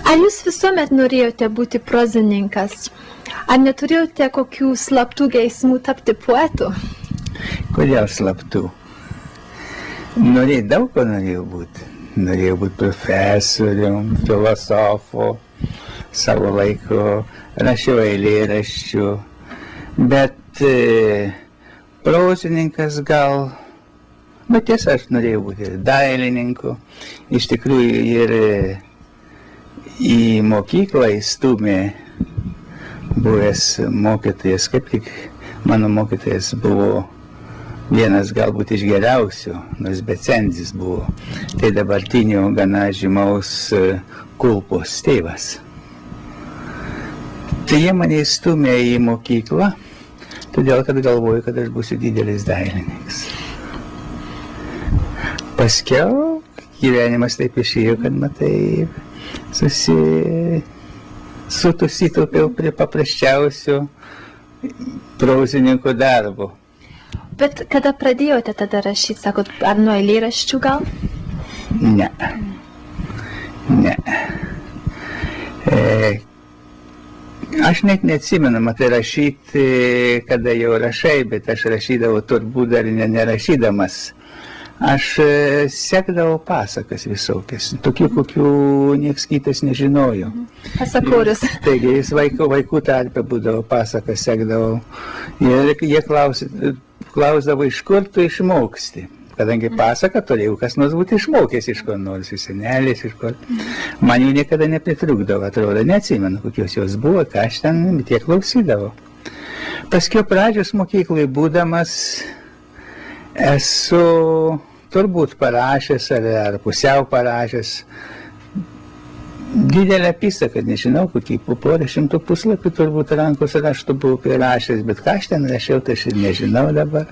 Ar jūs visuomet norėjote būti prozininkas? Ar neturėjote kokių slaptų geismų tapti poetu? Kodėl slaptų? Daug ko norėjau būti. Norėjau būti profesorium, filosofu, savo laiku rašiau eilėraščių, bet prozininkas gal, bet tiesa, aš norėjau būti ir dailininku. Iš tikrųjų ir į mokyklą įstūmė buvęs mokytojas, kaip tik mano mokytojas buvo vienas galbūt iš geriausių, nors Becenzis buvo, tai dabartinio gana žymaus Kulpos tėvas. Tai jie mane įstūmė į mokyklą, todėl kad galvoju, kad aš būsiu didelis dailininkas. Paskiau gyvenimas taip išėjo, kad matai, susitaupiau prie paprasčiausio prozininko darbo. Bet kada pradėjote tada rašyti, sakot, ar nuo eilėraščių gal? Ne. Aš net neatsimenu, matai, rašyti, kada jau rašai, bet aš rašydavau turbūt dar nerašydamas. Aš sekdavau pasakas visokias, tokių, kokių nieks kitas nežinojo. Pasakorius. Taigi, jis vaikų tarpe būdavo pasakas, sekdavau. Ir jie klausdavo, iš kur tu išmoksti. Kadangi pasaką turėjau, kas nors būti išmokęs iš ko nors, iš senelės, iš ko. Man jų niekada nepritrūkdavo, atrodo, neatsimenu, kokios jos buvo, ką aš ten, bet jie klausydavo. Paskiau pradžios mokyklai būdamas esu turbūt parašęs ar pusiau parašęs didelę apysaką, nežinau, kokį po porą šimtų puslapių turbūt rankos raštų buvau prirašęs, bet ką aš ten rašiau, tai aš ir nežinau dabar.